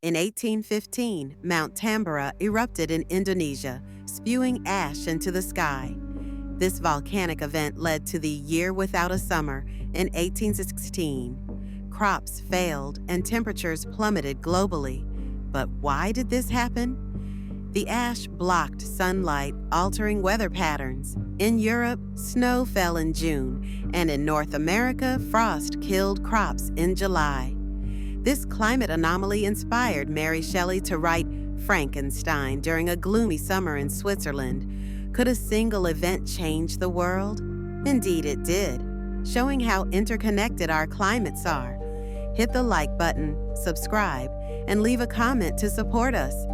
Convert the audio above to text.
In 1815, Mount Tambora erupted in Indonesia, spewing ash into the sky. This volcanic event led to the Year Without a Summer in 1816. Crops failed and temperatures plummeted globally. But why did this happen? The ash blocked sunlight, altering weather patterns. In Europe, snow fell in June, and in North America, frost killed crops in July. This climate anomaly inspired Mary Shelley to write Frankenstein during a gloomy summer in Switzerland. Could a single event change the world? Indeed it did, showing how interconnected our climates are. Hit the like button, subscribe, and leave a comment to support us.